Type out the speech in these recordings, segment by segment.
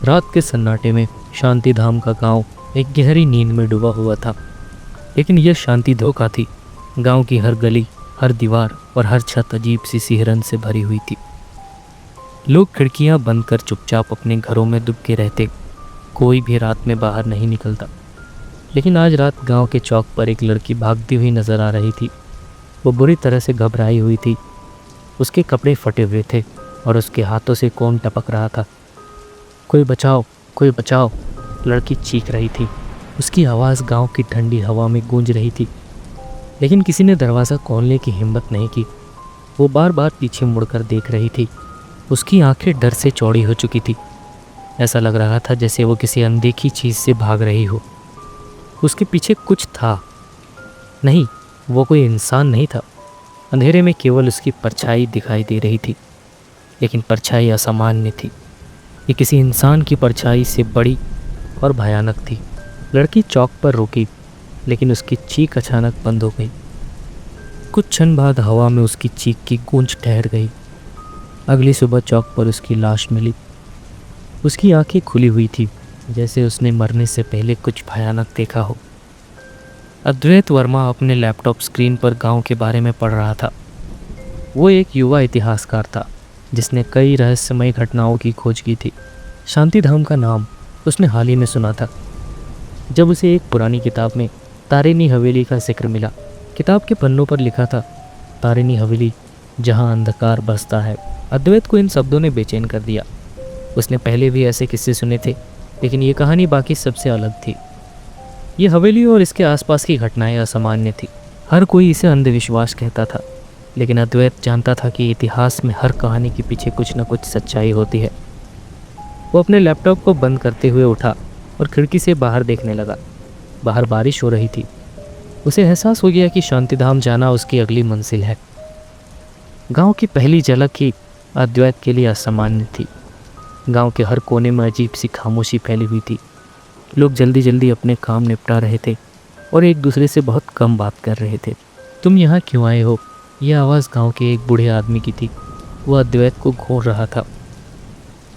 रात के सन्नाटे में शांति धाम का गांव एक गहरी नींद में डूबा हुआ था। लेकिन यह शांति धोखा थी। गांव की हर गली, हर दीवार और हर छत अजीब सी सिहरन से भरी हुई थी। लोग खिड़कियां बंद कर चुपचाप अपने घरों में दुबके रहते। कोई भी रात में बाहर नहीं निकलता। लेकिन आज रात गांव के चौक पर एक लड़की भागती हुई नजर आ रही थी। वो बुरी तरह से घबराई हुई थी। उसके कपड़े फटे हुए थे और उसके हाथों से खून टपक रहा था। कोई बचाओ, कोई बचाओ, लड़की चीख रही थी। उसकी आवाज़ गांव की ठंडी हवा में गूंज रही थी। लेकिन किसी ने दरवाज़ा खोलने की हिम्मत नहीं की। वो बार बार पीछे मुड़कर देख रही थी। उसकी आंखें डर से चौड़ी हो चुकी थी। ऐसा लग रहा था जैसे वो किसी अनदेखी चीज़ से भाग रही हो। उसके पीछे कुछ था। नहीं, वो कोई इंसान नहीं था। अंधेरे में केवल उसकी परछाई दिखाई दे रही थी। लेकिन परछाई असामान्य थी। ये किसी इंसान की परछाई से बड़ी और भयानक थी। लड़की चौक पर रुकी, लेकिन उसकी चीख अचानक बंद हो गई। कुछ क्षण बाद हवा में उसकी चीख की गूंज ठहर गई। अगली सुबह चौक पर उसकी लाश मिली। उसकी आंखें खुली हुई थी, जैसे उसने मरने से पहले कुछ भयानक देखा हो। अद्वैत वर्मा अपने लैपटॉप स्क्रीन पर गांव के बारे में पढ़ रहा था। वो एक युवा इतिहासकार था जिसने कई रहस्यमय घटनाओं की खोज की थी। शांतिधाम का नाम उसने हाल ही में सुना था, जब उसे एक पुरानी किताब में तारिनी हवेली का जिक्र मिला। किताब के पन्नों पर लिखा था, तारिनी हवेली जहां अंधकार बरसता है। अद्वैत को इन शब्दों ने बेचैन कर दिया। उसने पहले भी ऐसे किस्से सुने थे, लेकिन ये कहानी बाकी सबसे अलग थी। ये हवेली और इसके आसपास की घटनाएं असामान्य थी। हर कोई इसे अंधविश्वास कहता था, लेकिन अद्वैत जानता था कि इतिहास में हर कहानी के पीछे कुछ न कुछ सच्चाई होती है। वो अपने लैपटॉप को बंद करते हुए उठा और खिड़की से बाहर देखने लगा। बाहर बारिश हो रही थी। उसे एहसास हो गया कि शांतिधाम जाना उसकी अगली मंजिल है। गांव की पहली झलक ही अद्वैत के लिए असामान्य थी। गांव के हर कोने में अजीब सी खामोशी फैली हुई थी। लोग जल्दी जल्दी अपने काम निपटा रहे थे और एक दूसरे से बहुत कम बात कर रहे थे। तुम यहाँ क्यों आए हो? यह आवाज़ गांव के एक बूढ़े आदमी की थी। वो अद्वैत को घूर रहा था।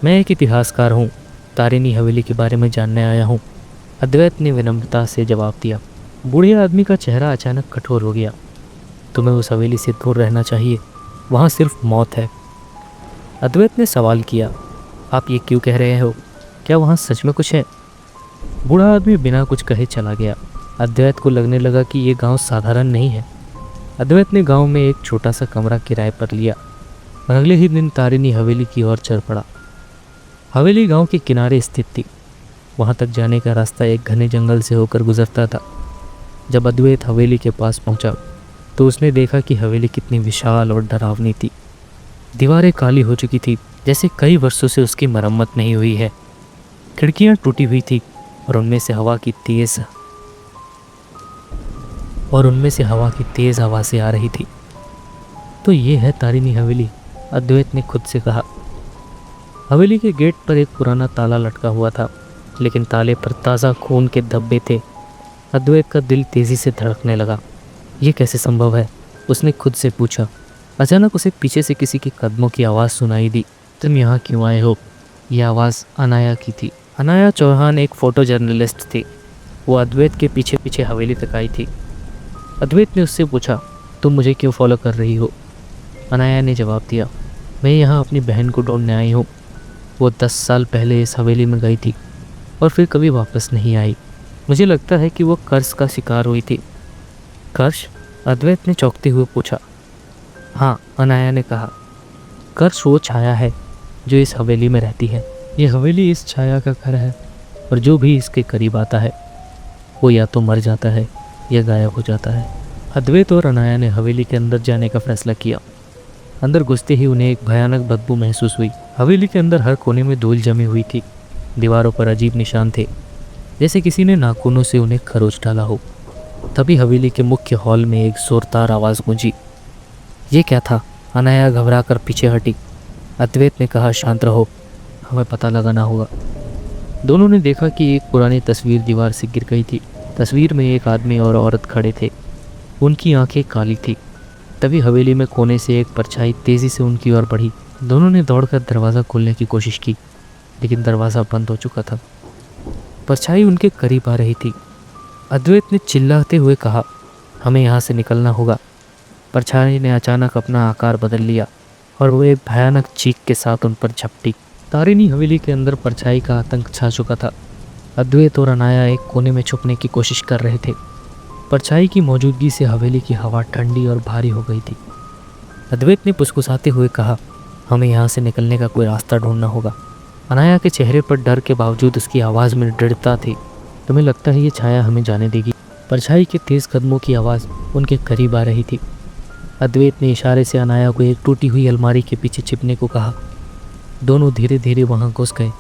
मैं एक इतिहासकार हूँ, तारिनी हवेली के बारे में जानने आया हूँ, अद्वैत ने विनम्रता से जवाब दिया। बूढ़े आदमी का चेहरा अचानक कठोर हो गया। तुम्हें उस हवेली से दूर रहना चाहिए, वहाँ सिर्फ मौत है। अद्वैत ने सवाल किया, आप ये क्यों कह रहे हो? क्या वहाँ सच में कुछ है? बूढ़ा आदमी बिना कुछ कहे चला गया। अद्वैत को लगने लगा कि ये गांव साधारण नहीं है। अद्वैत ने गांव में एक छोटा सा कमरा किराए पर लिया और अगले ही दिन तारिनी हवेली की ओर चल पड़ा। हवेली गांव के किनारे स्थित थी। वहां तक जाने का रास्ता एक घने जंगल से होकर गुजरता था। जब अद्वैत हवेली के पास पहुंचा तो उसने देखा कि हवेली कितनी विशाल और डरावनी थी। दीवारें काली हो चुकी थी, जैसे कई वर्षों से उसकी मरम्मत नहीं हुई है। खिड़कियां टूटी हुई थी और उनमें से हवा की तेज आवाज़ें आ रही थी। तो ये है तारिनी हवेली, अद्वैत ने खुद से कहा। हवेली के गेट पर एक पुराना ताला लटका हुआ था, लेकिन ताले पर ताज़ा खून के धब्बे थे। अद्वैत का दिल तेज़ी से धड़कने लगा। ये कैसे संभव है? उसने खुद से पूछा। अचानक उसे पीछे से किसी के कदमों की आवाज़ सुनाई दी। तुम यहाँ क्यों आए हो? यह आवाज़ अनाया की थी। अनाया चौहान एक फ़ोटो जर्नलिस्ट थी। वो अद्वैत के पीछे पीछे हवेली तक आई थी। अद्वैत ने उससे पूछा, तुम मुझे क्यों फॉलो कर रही हो? अनाया ने जवाब दिया, मैं यहाँ अपनी बहन को ढूंढने आई हूँ। वो 10 साल पहले इस हवेली में गई थी और फिर कभी वापस नहीं आई। मुझे लगता है कि वो कर्ज का शिकार हुई थी। कर्ज? अद्वैत ने चौंकते हुए पूछा। हाँ, अनाया ने कहा, कर्ज वो छाया है जो इस हवेली में रहती है। ये हवेली इस छाया का घर है और जो भी इसके करीब आता है वो या तो मर जाता है या गायब हो जाता है। अद्वैत और अनाया ने हवेली के अंदर जाने का फैसला किया। अंदर घुसते ही उन्हें एक भयानक बदबू महसूस हुई। हवेली के अंदर हर कोने में धूल जमी हुई थी। दीवारों पर अजीब निशान थे, जैसे किसी ने नाखूनों से उन्हें खरोच डाला हो। तभी हवेली के मुख्य हॉल में एक जोरदार आवाज़ गूंजी। ये क्या था? अनाया घबरा कर पीछे हटी। अद्वैत ने कहा, शांत रहो, हमें पता लगाना होगा। दोनों ने देखा कि एक पुरानी तस्वीर दीवार से गिर गई थी। तस्वीर में एक आदमी और औरत खड़े थे। उनकी आंखें काली थी। तभी हवेली में कोने से एक परछाई तेज़ी से उनकी ओर बढ़ी। दोनों ने दौड़कर दरवाज़ा खोलने की कोशिश की, लेकिन दरवाज़ा बंद हो चुका था। परछाई उनके करीब आ रही थी। अद्वैत ने चिल्लाते हुए कहा, हमें यहाँ से निकलना होगा। परछाई ने अचानक अपना आकार बदल लिया और वो एक भयानक चीख के साथ उन पर झपटी। तारिनी हवेली के अंदर परछाई का आतंक छा चुका था। अद्वैत और अनाया एक कोने में छुपने की कोशिश कर रहे थे। परछाई की मौजूदगी से हवेली की हवा ठंडी और भारी हो गई थी। अद्वैत ने फुसफुसाते हुए कहा, हमें यहाँ से निकलने का कोई रास्ता ढूंढना होगा। अनाया के चेहरे पर डर के बावजूद उसकी आवाज़ में दृढ़ता थी। तुम्हें लगता है ये छाया हमें जाने देगी? परछाई के तेज़ कदमों की आवाज़ उनके करीब आ रही थी। अद्वैत ने इशारे से अनाया को एक टूटी हुई अलमारी के पीछे छिपने को कहा। दोनों धीरे धीरे वहाँ घुस गए।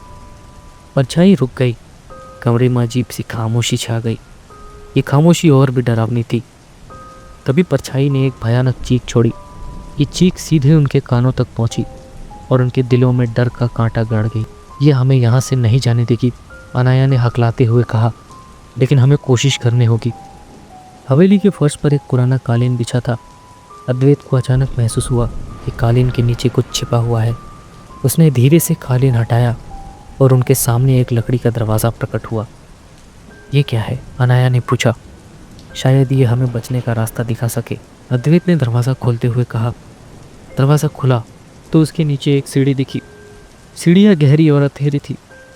परछाई रुक गई। कमरे में अजीब सी खामोशी छा गई। ये खामोशी और भी डरावनी थी। तभी परछाई ने एक भयानक चीख छोड़ी। ये चीख सीधे उनके कानों तक पहुंची और उनके दिलों में डर का कांटा गड़ गई। ये हमें यहाँ से नहीं जाने देगी, अनाया ने हकलाते हुए कहा, लेकिन हमें कोशिश करनी होगी। हवेली के फर्श पर एक पुराना कालीन बिछा था। अद्वैत को अचानक महसूस हुआ कि कालीन के नीचे कुछ छिपा हुआ है। उसने धीरे से कालीन हटाया और उनके सामने एक लकड़ी का दरवाज़ा प्रकट हुआ। ये क्या है? अनाया ने पूछा। शायद ये हमें बचने का रास्ता दिखा सके, अद्वैत ने दरवाज़ा खोलते हुए कहा। दरवाज़ा खुला तो उसके नीचे एक सीढ़ी दिखी। सीढ़ियाँ गहरी और अंधेरी थी।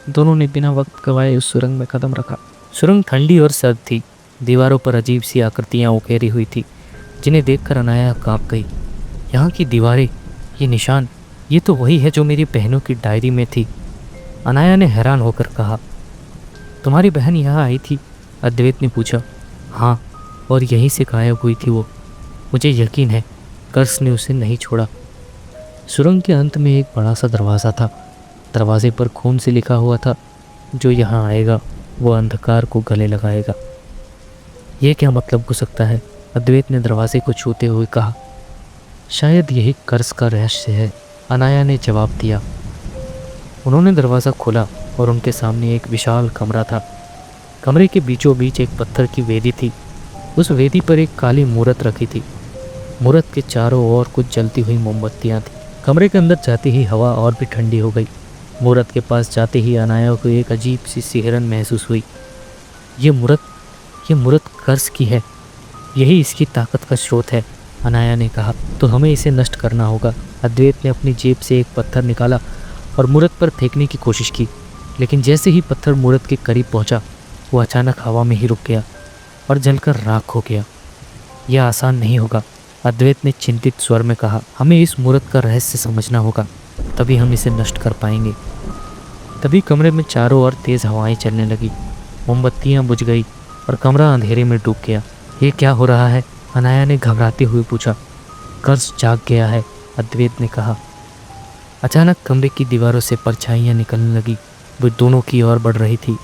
दोनों ने बिना वक्त गवाए उस सुरंग में कदम रखा। सुरंग ठंडी और सर्द थी। दीवारों पर अजीब सी आकृतियाँ उकेरी हुई थी, जिन्हें देखकर अनाया काँप गई। यहाँ की दीवारें, ये निशान, ये तो वही है जो मेरी बहनों की डायरी में थी। अनाया ने हैरान होकर कहा। तुम्हारी बहन यहाँ आई थी? अद्वैत ने पूछा। हाँ, और यहीं से गायब हुई थी वो। मुझे यकीन है कर्स ने उसे नहीं छोड़ा। सुरंग के अंत में एक बड़ा सा दरवाज़ा था। दरवाजे पर खून से लिखा हुआ था, जो यहाँ आएगा वो अंधकार को गले लगाएगा। ये क्या मतलब हो सकता है? अद्वैत ने दरवाजे को छूते हुए कहा। शायद यही कर्स का रहस्य है, अनाया ने जवाब दिया। उन्होंने दरवाज़ा खोला और उनके सामने एक विशाल कमरा था। कमरे के बीचों बीच एक पत्थर की वेदी थी। उस वेदी पर एक काली मूर्त रखी थी। मूर्त के चारों ओर कुछ जलती हुई मोमबत्तियाँ थीं। कमरे के अंदर जाते ही हवा और भी ठंडी हो गई। मूर्त के पास जाते ही अनाया को एक अजीब सी सिहरन महसूस हुई। ये मूर्त कर्स की है, यही इसकी ताकत का स्रोत है, अनाया ने कहा। तो हमें इसे नष्ट करना होगा। अद्वैत ने अपनी जेब से एक पत्थर निकाला और मूर्त पर फेंकने की कोशिश की, लेकिन जैसे ही पत्थर मूर्त के करीब पहुंचा, वो अचानक हवा में ही रुक गया और जलकर राख हो गया। यह आसान नहीं होगा, अद्वैत ने चिंतित स्वर में कहा। हमें इस मूर्त का रहस्य समझना होगा, तभी हम इसे नष्ट कर पाएंगे। तभी कमरे में चारों ओर तेज़ हवाएं चलने लगी। मोमबत्तियाँ बुझ गई और कमरा अंधेरे में डूब गया। ये क्या हो रहा है? अनाया ने घबराते हुए पूछा। कर्स जाग गया है, अद्वैत ने कहा। अचानक कमरे की दीवारों से परछाइयाँ निकलने लगी। वो दोनों की ओर बढ़ रही थी।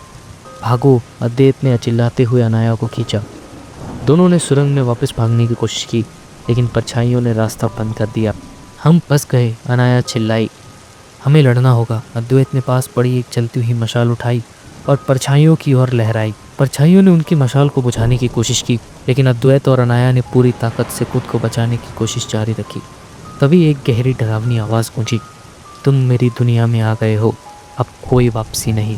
भागो, अद्वैत ने चिल्लाते हुए अनाया को खींचा। दोनों ने सुरंग में वापस भागने की कोशिश की, लेकिन परछाइयों ने रास्ता बंद कर दिया। हम फंस गए, अनाया चिल्लाई। हमें लड़ना होगा। अद्वैत ने पास पड़ी एक चलती हुई मशाल उठाई और परछाइयों की ओर लहराई। परछाइयों ने उनकी मशाल को बुझाने की कोशिश की, लेकिन अद्वैत और अनाया ने पूरी ताकत से खुद को बचाने की कोशिश जारी रखी। तभी एक गहरी डरावनी आवाज़ गूंजी। तुम मेरी दुनिया में आ गए हो, अब कोई वापसी नहीं।